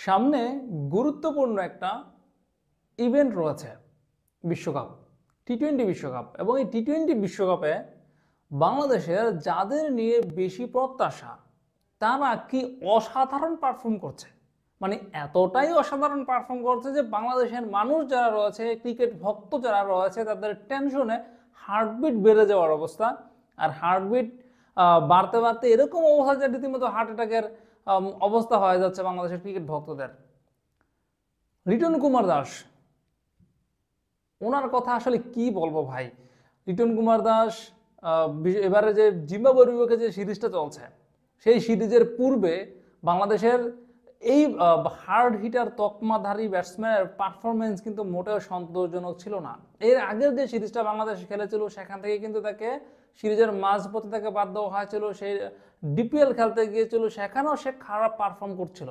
সামনে গুরুত্বপূর্ণ একটা ইভেন্ট রয়েছে, বিশ্বকাপ, টি-20 বিশ্বকাপ। এবং এই টি-20 বিশ্বকাপে বাংলাদেশের যাদের নিয়ে বেশি প্রত্যাশা তারা কি অসাধারণ পারফর্ম করছে, মানে এতটাই অসাধারণ পারফর্ম করছে যে বাংলাদেশের মানুষ যারা রয়েছে, ক্রিকেট ভক্ত যারা রয়েছে, তাদের টেনশনে হার্টবিট বেড়ে যাওয়ার অবস্থা। আর হার্টবিট বাড়তে বাড়তে এরকম অবস্থা যে রীতিমতো হার্ট অ্যাটাকের অবস্থা হয়ে যাচ্ছে বাংলাদেশের ক্রিকেট ভক্তদের। লিটন কুমার দাস, ওনার কথা আসলে কি বলবো ভাই। লিটন কুমার দাস এবারে যে জিম্বাবুয়ের বিপক্ষে যে সিরিজটা চলছে, সেই সিরিজের পূর্বে বাংলাদেশের এই হার্ড হিটার তকমাধারী ব্যাটসম্যানের পারফরমেন্স কিন্তু মোটেও সন্তোষজনক ছিল না। এর আগের যে সিরিজটা বাংলাদেশ খেলেছিল সেখান থেকে কিন্তু তাকে সিরিজের মাঝপথে তাকে বাদ দেওয়া হয়েছিল, সেই ডিপিএল খেলতে গিয়েছিল, সেখানেও সে খারাপ পারফর্ম করছিল।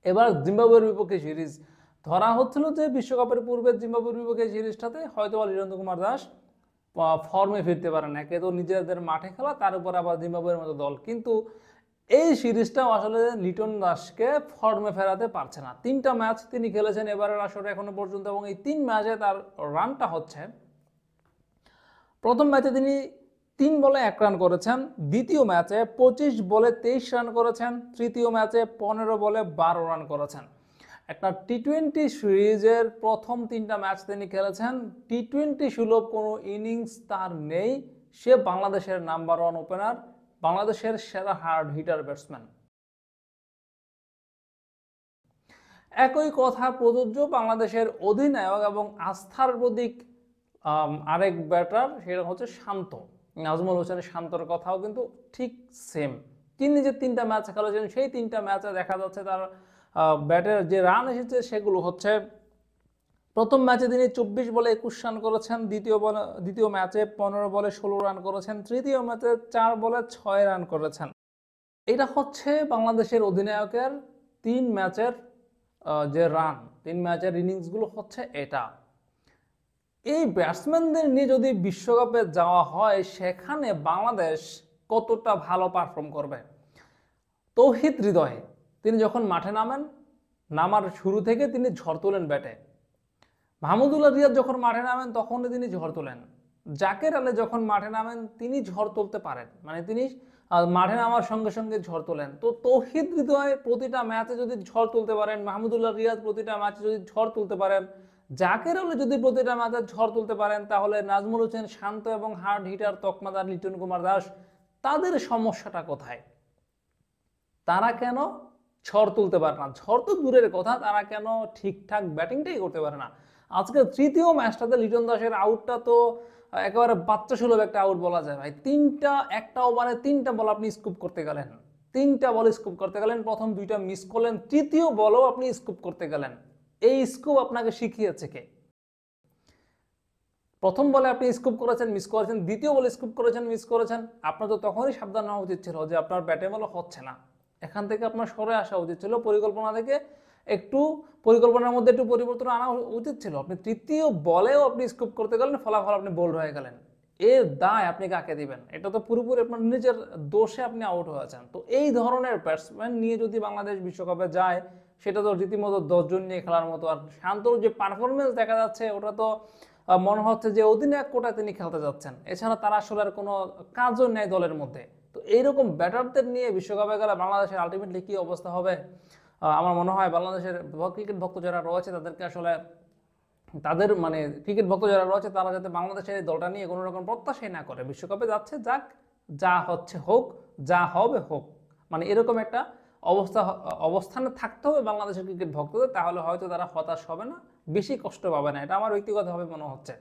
এবার জিম্বাবুয়ের বিপক্ষে সিরিজ ধরা হচ্ছিল যে বিশ্বকাপের পূর্বে জিম্বাবুয়ের বিপক্ষে সিরিজটাতে হয়তো লিটন কুমার দাস ফর্মে ফিরতে পারেন, একে তো নিজেদের মাঠে খেলা, তার উপর আবার জিম্বাবুয়ের মতো দল। কিন্তু এই সিরিজটাও আসলে লিটন দাসকে ফর্মে ফেরাতে পারছে না। 3টা ম্যাচ তিনি খেলেছেন এবারের আসরে এখনো পর্যন্ত, এবং এই 3 ম্যাচে তার রানটা হচ্ছে, প্রথম ম্যাচে তিনি 3 বলে 1 রান করেছেন, দ্বিতীয় ম্যাচে 25 বলে 23 রান করেছেন, তৃতীয় ম্যাচে 15 বলে 12 রান করেছেন। একটা টি-20 সিরিজের প্রথম 3টা ম্যাচ তিনি খেলেছেন, টি-20 সুলভ কোনো ইনিংস তার নেই। সে বাংলাদেশের নাম্বার 1 ওপেনার, বাংলাদেশের সেরা হার্ড হিটার ব্যাটসম্যান। একই কথা প্রযোজ্য বাংলাদেশের অধিনায়ক এবং আস্থার প্রতীক আরেক ব্যাটার, সেটা হচ্ছে শান্ত, নাজমুল হোসেন শান্তর কথাও কিন্তু ঠিক সেম। তিনি যে 3টা ম্যাচ খেলেছেন, সেই 3টা ম্যাচে দেখা যাচ্ছে তার ব্যাটের যে রান এসেছে সেগুলো হচ্ছে, প্রথম ম্যাচে তিনি 24 বলে 21 রান করেছেন, দ্বিতীয় ম্যাচে 15 বলে 16 রান করেছেন, তৃতীয় ম্যাচে 4 বলে 6 রান করেছেন। এটা হচ্ছে বাংলাদেশের অধিনায়কের 3 ম্যাচের যে রান, 3 ম্যাচের ইনিংসগুলো হচ্ছে এটা। এই ব্যাটসম্যানদের নিয়ে যদি বিশ্বকাপে যাওয়া হয়, সেখানে বাংলাদেশ কতটা ভালো পারফর্ম করবে। তৌহিদ হৃদয়, তিনি যখন মাঠে নামার শুরু থেকে তিনি ঝড় তোলেন ব্যাটে। মাহমুদুল্লাহ রিয়াদ যখন মাঠে নামেন তখনই তিনি ঝড় তোলেন। জাকের আলী যখন মাঠে নামেন তিনি ঝড় তুলতে পারেন, মানে তিনি মাঠে নামার সঙ্গে সঙ্গে ঝড় তোলেন। তো তৌহিদ হৃদয় প্রতিটা ম্যাচে যদি ঝড় তুলতে পারেন, মাহমুদুল্লাহ রিয়াদ প্রতিটা ম্যাচে যদি ঝড় তুলতে পারেন, জাকের আলী যদি প্রতিটা ম্যাচে ঝড় তুলতে পারেন, তাহলে নাজমুল হোসেন শান্ত এবং হার্ড হিটার তকমাদার লিটন কুমার দাস, তাদের সমস্যাটা কোথায়? তারা কেন ঝড় তুলতে পারে না? ঝড় তো দূরের কথা, তারা কেন ঠিকঠাক ব্যাটিংটাই করতে পারে না? আজকে তৃতীয় ম্যাচটাতে লিটন দাসের আউটটা তো একেবারে বাচ্চা সুলভ একটা আউট বলা যায় ভাই। একটা ওভারে 3টা বল আপনি স্কুপ করতে গেলেন, 3টা বল স্কুপ করতে গেলেন, প্রথম 2টা মিস করলেন, তৃতীয় বলও আপনি স্কুপ করতে গেলেন। এই স্কুপ আপনাকে শিখিয়েছে কে? প্রথম বলে আপনি স্কুপ করেছেন, মিস করেছেন, দ্বিতীয় বলে স্কুপ করেছেন, মিস করেছেন। আপনার তো তখনই সাবধান হওয়া উচিত ছিল যে আপনার ব্যাটে বল হচ্ছে না, এখান থেকে আপনার সরে আসা উচিত ছিল, পরিকল্পনা থেকে একটু পরিকল্পনার মধ্যে একটু পরিবর্তন আনা উচিত ছিল। আপনি তৃতীয় বলেও আপনি স্কুপ করতে গেলেন, ফলাফল আপনি বোল্ড হয়ে গেলেন। এর দায় আপনি কাকে দিবেন? এটা তো পুরোপুরি আপনার নিজের দোষে আপনি আউট হয়েছেন। তো এই ধরনের ব্যাটসম্যান নিয়ে যদি বাংলাদেশ বিশ্বকাপে যায়, সেটা তো রীতিমতো 10 জন নিয়ে খেলার মতো। আর শান্তর যে পারফরমেন্স দেখা যাচ্ছে, ওটা তো মনে হচ্ছে যে অধিনায়ক কোটায় তিনি খেলতে যাচ্ছেন, এছাড়া তার আসলে আর কোনো কাজও নেই দলের মধ্যে। তো এইরকম ব্যাটারদের নিয়ে বিশ্বকাপে গেলে বাংলাদেশের আলটিমেটলি কি অবস্থা হবে? আমার মনে হয় বাংলাদেশের ক্রিকেট ভক্ত যারা রয়েছে তাদেরকে আসলে তাদের মানে ক্রিকেট ভক্ত যারা রয়েছে তারা যাতে বাংলাদেশের এই দলটা নিয়ে কোনো রকম প্রত্যাশাই না করে, বিশ্বকাপে যাচ্ছে যাক, যা হচ্ছে হোক, যা হবে হোক, মানে এরকম একটা অবস্থানে থাকতে হবে বাংলাদেশের ক্রিকেট ভক্তদের। তাহলে হয়তো তারা হতাশ হবে না, বেশি কষ্ট পাবে না, এটা আমার ব্যক্তিগতভাবে মনে হচ্ছে।